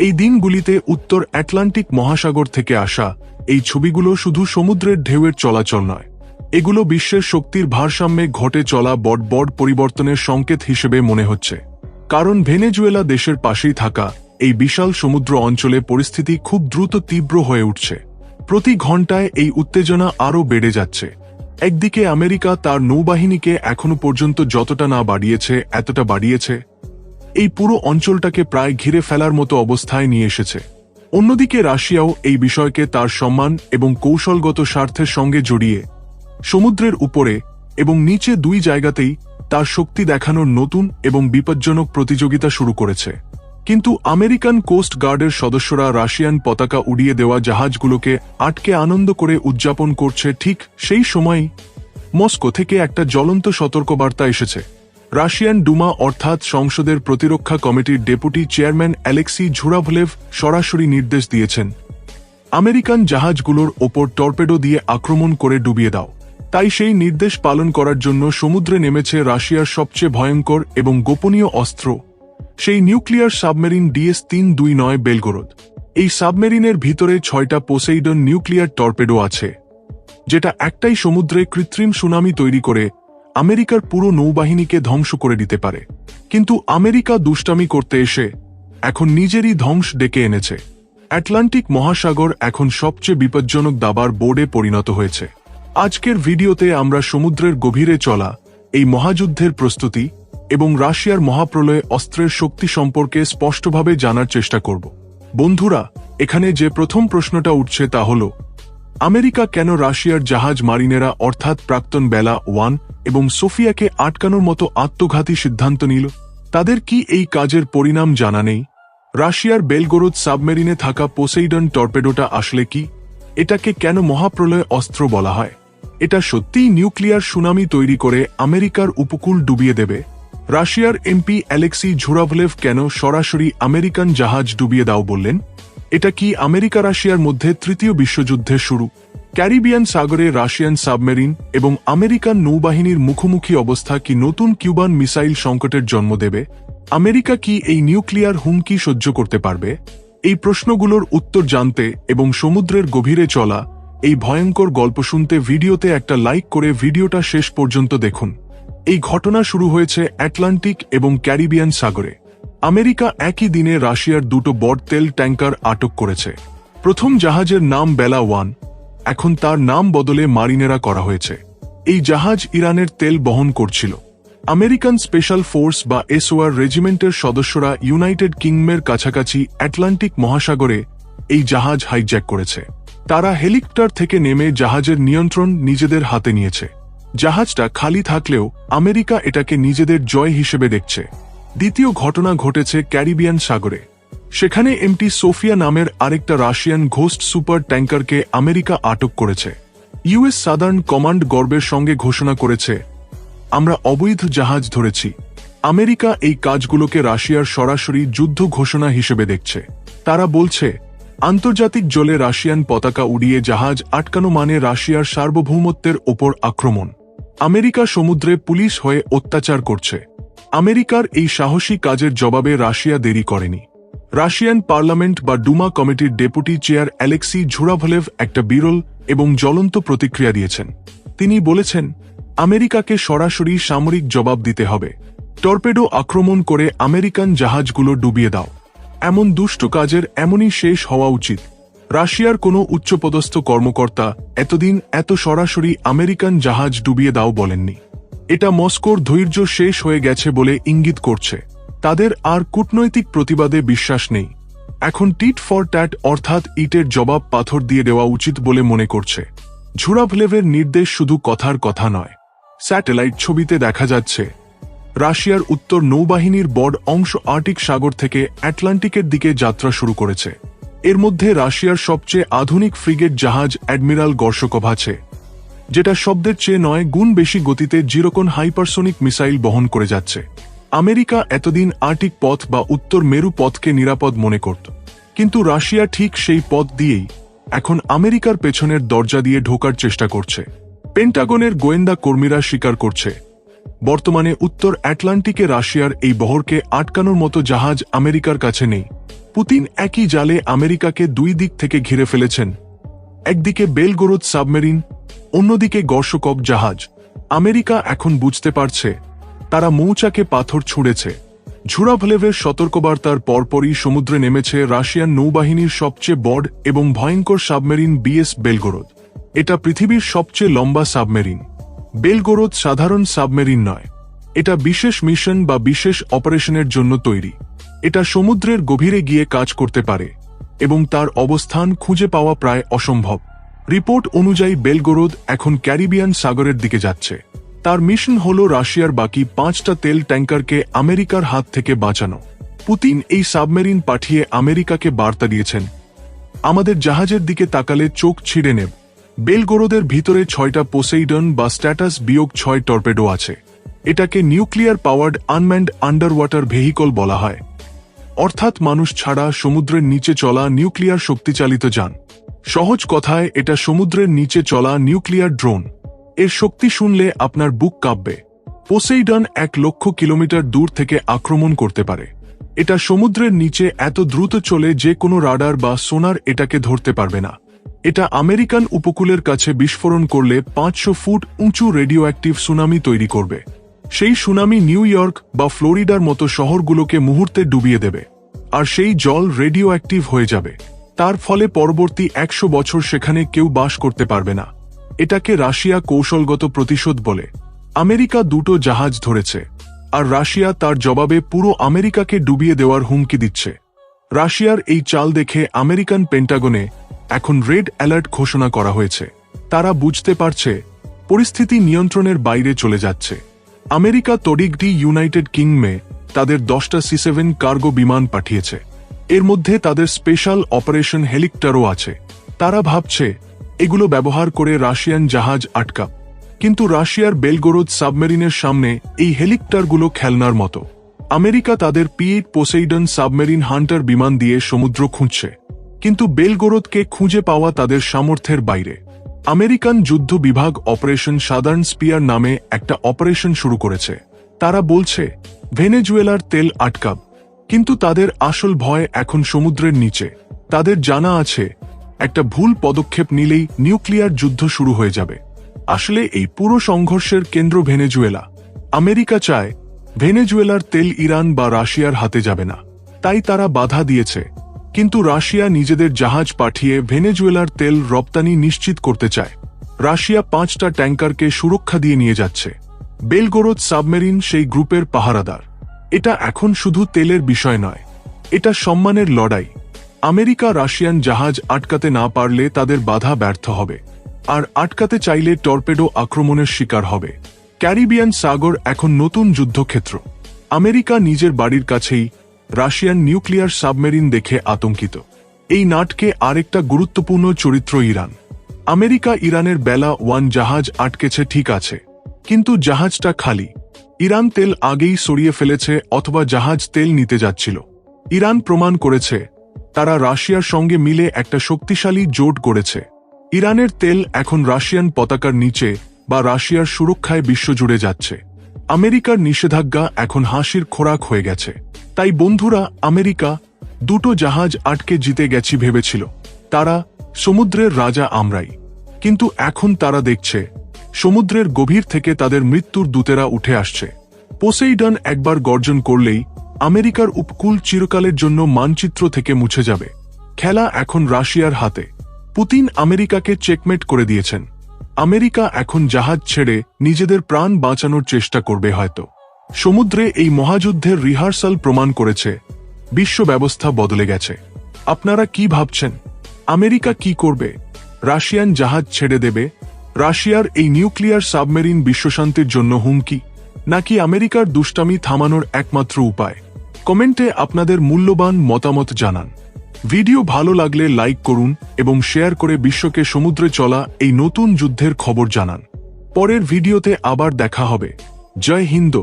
এই দিনগুলিতে উত্তর আটলান্টিক মহাসাগর থেকে আসা এই ছবিগুলো শুধু সমুদ্রের ঢেউয়ের চলাচল নয়, এগুলো বিশ্বের শক্তির ভারসাম্যে ঘটে চলা বড় পরিবর্তনের সংকেত হিসেবে মনে হচ্ছে। কারণ ভেনেজুয়েলা দেশের পাশেই থাকা এই বিশাল সমুদ্র অঞ্চলে পরিস্থিতি খুব দ্রুত তীব্র হয়ে উঠছে। প্রতি ঘন্টায় এই উত্তেজনা আরও বেড়ে যাচ্ছে। একদিকে আমেরিকা তার নৌবাহিনীকে এখনো পর্যন্ত যতটা না বাড়িয়েছে এতটা বাড়িয়েছে, এই পুরো অঞ্চলটাকে প্রায় ঘিরে ফেলার মতো অবস্থায় নিয়ে এসেছে। অন্যদিকে রাশিয়াও এই বিষয়কে তার সম্মান এবং কৌশলগত স্বার্থের সঙ্গে জড়িয়ে সমুদ্রের উপরে এবং নিচে দুই জায়গাতেই তার শক্তি দেখানোর নতুন এবং বিপজ্জনক প্রতিযোগিতা শুরু করেছে। কিন্তু আমেরিকান কোস্ট গার্ডের সদস্যরা রাশিয়ান পতাকা উড়িয়ে দেওয়া জাহাজগুলোকে আটকে আনন্দ করে উদযাপন করছে। ঠিক সেই সময়ই মস্কো থেকে একটা জ্বলন্ত সতর্কবার্তা এসেছে। রাশিয়ান ডুমা অর্থাৎ সংসদের প্রতিরক্ষা কমিটির ডেপুটি চেয়ারম্যান অ্যালেক্সি ঝুরাভলেভ সরাসরি নির্দেশ দিয়েছেন, আমেরিকান জাহাজগুলোর ওপর টর্পেডো দিয়ে আক্রমণ করে ডুবিয়ে দাও। তাই সেই নির্দেশ পালন করার জন্য সমুদ্রে নেমেছে রাশিয়ার সবচেয়ে ভয়ঙ্কর এবং গোপনীয় অস্ত্র, সেই নিউক্লিয়ার সাবমেরিন DS-329 বেলগোরোদ। এই সাবমেরিনের ভিতরে 6টা পোসেইডন নিউক্লিয়ার টর্পেডো আছে, যেটা একটাই সমুদ্রে কৃত্রিম সুনামি তৈরি করে আমেরিকার পুরো নৌবাহিনীকে ধ্বংস করে দিতে পারে। কিন্তু আমেরিকা দুষ্টামি করতে এসে এখন নিজেরই ধ্বংস ডেকে এনেছে। আটলান্টিক মহাসাগর এখন সবচেয়ে বিপজ্জনক দাবার বোর্ডে পরিণত হয়েছে। আজকের ভিডিওতে আমরা সমুদ্রের গভীরে চলা এই মহাযুদ্ধের প্রস্তুতি এবং রাশিয়ার মহাপ্রলয়ে অস্ত্রের শক্তি সম্পর্কে স্পষ্টভাবে জানার চেষ্টা করব। বন্ধুরা, এখানে যে প্রথম প্রশ্নটা উঠছে তা হল, আমেরিকা কেন রাশিয়ার জাহাজ মারিনেরা অর্থাৎ প্রাক্তন বেলা 1 এবং সোফিয়াকে আটকানোর মতো আত্মঘাতী সিদ্ধান্ত নিল? তাদের কি এই কাজের পরিণাম জানা নেই? রাশিয়ার বেলগোরোদ সাবমেরিনে থাকা পোসেইডন টর্পেডোটা আসলে কি? এটাকে কেন মহাপ্রলয় অস্ত্র বলা হয়? এটা সত্যিই নিউক্লিয়ার সুনামি তৈরি করে আমেরিকার উপকূল ডুবিয়ে দেবে? রাশিয়ার এমপি অ্যালেক্সি ঝুরাভলেভ কেন সরাসরি আমেরিকান জাহাজ ডুবিয়ে দাও বললেন? এটা কি আমেরিকা রাশিয়ার মধ্যে তৃতীয় বিশ্বযুদ্ধের শুরু? ক্যারিবিয়ান সাগরে রাশিয়ান সাবমেরিন এবং আমেরিকান নৌবাহিনীর মুখোমুখি অবস্থা কি নতুন কিউবান মিসাইল সংকটের জন্ম দেবে? আমেরিকা কি এই নিউক্লিয়ার হুমকি সহ্য করতে পারবে? এই প্রশ্নগুলোর উত্তর জানতে এবং সমুদ্রের গভীরে চলা এই ভয়ঙ্কর গল্প শুনতে ভিডিওতে একটা লাইক করে ভিডিওটা শেষ পর্যন্ত দেখুন। এই ঘটনা শুরু হয়েছে আটলান্টিক এবং ক্যারিবিয়ান সাগরে। আমেরিকা একই দিনে রাশিয়ার দুটো বড় তেল ট্যাঙ্কার আটক করেছে। প্রথম জাহাজের নাম বেলা 1, এখন তার নাম বদলে মারিনেরা করা হয়েছে। এই জাহাজ ইরানের তেল বহন করছিল। আমেরিকান স্পেশাল ফোর্স বা SOR রেজিমেন্টের সদস্যরা ইউনাইটেড কিংডমের কাছাকাছি আটলান্টিক মহাসাগরে এই জাহাজ হাইজ্যাক করেছে। তারা হেলিকপ্টার থেকে নেমে জাহাজের নিয়ন্ত্রণ নিজেদের হাতে নিয়েছে। জাহাজটা খালি থাকলেও আমেরিকা এটাকে নিজেদের জয় হিসেবে দেখছে। দ্বিতীয় ঘটনা ঘটেছে ক্যারিবিয়ান সাগরে। সেখানে এমটি সোফিয়া নামের আরেকটা রাশিয়ান ঘোস্ট সুপার ট্যাঙ্কারকে আমেরিকা আটক করেছে। ইউএস সাদার্ন কমান্ড গর্বের সঙ্গে ঘোষণা করেছে, আমরা অবৈধ জাহাজ ধরেছি। আমেরিকা এই কাজগুলোকে রাশিয়ার সরাসরি যুদ্ধ ঘোষণা হিসেবে দেখছে। তারা বলছে, আন্তর্জাতিক জলে রাশিয়ান পতাকা উড়িয়ে জাহাজ আটকানো মানে রাশিয়ার সার্বভৌমত্বের ওপর আক্রমণ। আমেরিকা সমুদ্রে পুলিশ হয়ে অত্যাচার করছে। আমেরিকার এই সাহসী কাজের জবাবে রাশিয়া দেরি করেনি। রাশিয়ান পার্লামেন্ট বা ডুমা কমিটির ডেপুটি চেয়ার অ্যালেক্সি ঝুরাভলেভ একটা বিরল এবং জ্বলন্ত প্রতিক্রিয়া দিয়েছেন। তিনি বলেছেন, আমেরিকাকে সরাসরি সামরিক জবাব দিতে হবে। টর্পেডো আক্রমণ করে আমেরিকান জাহাজগুলো ডুবিয়ে দাও। এমন দুষ্ট কাজের এমনই শেষ হওয়া উচিত। রাশিয়ার কোনো উচ্চপদস্থ কর্মকর্তা এতদিন এত সরাসরি আমেরিকান জাহাজ ডুবিয়ে দাও বলেননি। এটা মস্কোর ধৈর্য শেষ হয়ে গেছে বলে ইঙ্গিত করছে। তাদের আর কূটনৈতিক প্রতিবাদে বিশ্বাস নেই। এখন টিট ফর ট্যাট অর্থাৎ ইটের জবাব পাথর দিয়ে দেওয়া উচিত বলে মনে করছে। ঝুরাভলেভের নির্দেশ শুধু কথার কথা নয়। স্যাটেলাইট ছবিতে দেখা যাচ্ছে রাশিয়ার উত্তর নৌবাহিনীর বড় অংশ আর্কটিক সাগর থেকে আটলান্টিকের দিকে যাত্রা শুরু করেছে। এর মধ্যে রাশিয়ার সবচেয়ে আধুনিক ফ্রিগেট জাহাজ অ্যাডমিরাল গর্শকভ আছে, যেটা শব্দের চেয়ে 9 গুণ বেশি গতিতে জিরোকন হাইপারসোনিক মিসাইল বহন করে যাচ্ছে। আমেরিকা এতদিন আর্কটিক পথ বা উত্তর মেরু পথকে নিরাপদ মনে করত, কিন্তু রাশিয়া ঠিক সেই পথ দিয়েই এখন আমেরিকার পেছনের দরজা দিয়ে ঢোকার চেষ্টা করছে। পেন্টাগনের গোয়েন্দা কর্মীরা স্বীকার করছে, বর্তমানে উত্তর আটলান্টিকে রাশিয়ার এই বহরকে আটকানোর মতো জাহাজ আমেরিকার কাছে নেই। পুতিন একই জালে আমেরিকাকে দুই দিক থেকে ঘিরে ফেলেছেন, একদিকে বেলগোরোদ সাবমেরিন, অন্যদিকে গর্শকক জাহাজ। আমেরিকা এখন বুঝতে পারছে তারা মৌচাকে পাথর ছুঁড়েছে। ঝুরাভলেভের সতর্কবার্তার পরপরই সমুদ্রে নেমেছে রাশিয়ান নৌবাহিনীর সবচেয়ে বড় এবং ভয়ঙ্কর সাবমেরিন বিএস বেলগোরোদ। এটা পৃথিবীর সবচেয়ে লম্বা সাবমেরিন। বেলগোরোদ সাধারণ সাবমেরিন নয়, এটা বিশেষ মিশন বা বিশেষ অপারেশনের জন্য তৈরি। এটা সমুদ্রের গভীরে গিয়ে কাজ করতে পারে এবং তার অবস্থান খুঁজে পাওয়া প্রায় অসম্ভব। রিপোর্ট অনুযায়ী বেলগোরোদ এখন ক্যারিবিয়ান সাগরের দিকে যাচ্ছে। তার মিশন হল রাশিয়ার বাকি 5টা তেল ট্যাঙ্কারকে আমেরিকার হাত থেকে বাঁচানো। পুতিন এই সাবমেরিন পাঠিয়ে আমেরিকাকে বার্তা দিয়েছেন, আমাদের জাহাজের দিকে তাকালে চোখ ছিঁড়ে নেব। বেলগোরোদের ভিতরে 6টা পোসেইডন বা স্ট্যাটাস -6 টর্পেডো আছে। এটাকে nuclear powered unmanned under water vehicle বলা হয়, অর্থাৎ মানুষ ছাড়া সমুদ্রের নিচে চলা নিউক্লিয়ার শক্তিচালিত যান। সহজ কথায় এটা সমুদ্রের নিচে চলা নিউক্লিয়ার ড্রোন। এর শক্তি শুনলে আপনার বুক কাঁপবে। পোসেইডন 1 লক্ষ কিলোমিটার দূর থেকে আক্রমণ করতে পারে। এটা সমুদ্রের নিচে এত দ্রুত চলে যে কোনো রাডার বা সোনার এটাকে ধরতে পারবে না। এটা আমেরিকান উপকূলের কাছে বিস্ফোরণ করলে 500 ফুট উঁচু রেডিও অ্যাক্টিভ সুনামি তৈরি করবে। সেই সুনামি নিউ ইয়র্ক বা ফ্লোরিডার মতো শহরগুলোকে মুহূর্তে ডুবিয়ে দেবে, আর সেই জল রেডিও অ্যাক্টিভ হয়ে যাবে। তার ফলে পরবর্তী 100 বছর সেখানে কেউ বাস করতে পারবে না। এটাকে রাশিয়া কৌশলগত প্রতিশোধ বলে। আমেরিকা 2টো জাহাজ ধরেছে, আর রাশিয়া তার জবাবে পুরো আমেরিকাকে ডুবিয়ে দেওয়ার হুমকি দিচ্ছে। রাশিয়ার এই চাল দেখে আমেরিকান পেন্টাগনে এখন রেড অ্যালার্ট ঘোষণা করা হয়েছে। তারা বুঝতে পারছে পরিস্থিতি নিয়ন্ত্রণের বাইরে চলে যাচ্ছে। আমেরিকা তড়িঘড়ি ইউনাইটেড কিংডমে তাদের 10টা C-7 কার্গো বিমান পাঠিয়েছে। এর মধ্যে তাদের স্পেশাল অপারেশন হেলিকপ্টারও আছে। তারা ভাবছে এগুলো ব্যবহার করে রাশিয়ান জাহাজ আটকাব। কিন্তু রাশিয়ার বেলগোরোদ সাবমেরিনের সামনে এই হেলিকপ্টারগুলো খেলনার মতো। আমেরিকা তাদের P-8 পোসেইডন সাবমেরিন হান্টার বিমান দিয়ে সমুদ্র খুঁজছে, কিন্তু বেলগোরোদকে খুঁজে পাওয়া তাদের সামর্থ্যের বাইরে। আমেরিকান যুদ্ধ বিভাগ অপারেশন সাদার্ন স্পিয়ার নামে একটা অপারেশন শুরু করেছে। তারা বলছে ভেনেজুয়েলার তেল আটকাব, কিন্তু তাদের আসল ভয় এখন সমুদ্রের নিচে। তাদের জানা আছে একটা ভুল পদক্ষেপ নিলেই নিউক্লিয়ার যুদ্ধ শুরু হয়ে যাবে। আসলে এই পুরো সংঘর্ষের কেন্দ্র ভেনেজুয়েলা। আমেরিকা চায় ভেনেজুয়েলার তেল ইরান বা রাশিয়ার হাতে যাবে না, তাই তারা বাধা দিয়েছে। কিন্তু রাশিয়া নিজেদের জাহাজ পাঠিয়ে ভেনেজুয়েলার তেল রপ্তানি নিশ্চিত করতে চায়। রাশিয়া 5টা ট্যাঙ্কারকে সুরক্ষা দিয়ে নিয়ে যাচ্ছে। বেলগোরোদ সাবমেরিন সেই গ্রুপের পাহারাদার। এটা এখন শুধু তেলের বিষয় নয়, এটা সম্মানের লড়াই। আমেরিকা রাশিয়ান জাহাজ আটকাতে না পারলে তাদের বাধা ব্যর্থ হবে, আর আটকাতে চাইলে টর্পেডো আক্রমণের শিকার হবে। ক্যারিবিয়ান সাগর এখন নতুন যুদ্ধক্ষেত্র। আমেরিকা নিজের বাড়ির কাছেই রাশিয়ান নিউক্লিয়ার সাবমেরিন দেখে আতঙ্কিত। এই নাটকে আরেকটা গুরুত্বপূর্ণ চরিত্র ইরান। আমেরিকা ইরানের বেলা 1 জাহাজ আটকেছে ঠিক আছে, কিন্তু জাহাজটা খালি। ইরান তেল আগেই সরিয়ে ফেলেছে অথবা জাহাজ তেল নিতে যাচ্ছিল। ইরান প্রমাণ করেছে তারা রাশিয়ার সঙ্গে মিলে একটা শক্তিশালী জোট গড়েছে। ইরানের তেল এখন রাশিয়ান পতাকার নিচে বা রাশিয়ার সুরক্ষায় বিশ্বজুড়ে যাচ্ছে। আমেরিকার নিষেধাজ্ঞা এখন হাসির খোরাক হয়ে গেছে। তাই বন্ধুরা, আমেরিকা 2টো জাহাজ আটকে জিতে গেছি ভেবেছিল। তারা সমুদ্রের রাজা আমরাই। কিন্তু এখন তারা দেখছে সমুদ্রের গভীর থেকে তাদের মৃত্যুর দূতেরা উঠে আসছে। পোসেইডন একবার গর্জন করলেই আমেরিকার উপকূল চিরকালের জন্য মানচিত্র থেকে মুছে যাবে। খেলা এখন রাশিয়ার হাতে। পুতিন আমেরিকাকে চেকমেট করে দিয়েছেন। আমেরিকা এখন জাহাজ ছেড়ে নিজেদের প্রাণ বাঁচানোর চেষ্টা করবে হয়তো। সমুদ্রে এই মহাযুদ্ধের রিহার্সাল প্রমাণ করেছে বিশ্ব ব্যবস্থা বদলে গেছে। আপনারা কি ভাবছেন? আমেরিকা কি করবে? রাশিয়ান জাহাজ ছেড়ে দেবে? রাশিয়ার এই নিউক্লিয়ার সাবমেরিন বিশ্বশান্তির জন্য হুমকি, নাকি আমেরিকার দুষ্টামি থামানোর একমাত্র উপায়? কমেন্টে আপনাদের মূল্যবান মতামত জানান। ভিডিও ভালো লাগলে লাইক করুন এবং শেয়ার করে বিশ্বকে সমুদ্রে চলা এই নতুন যুদ্ধের খবর জানান। পরের ভিডিওতে আবার দেখা হবে। জয় হিন্দ।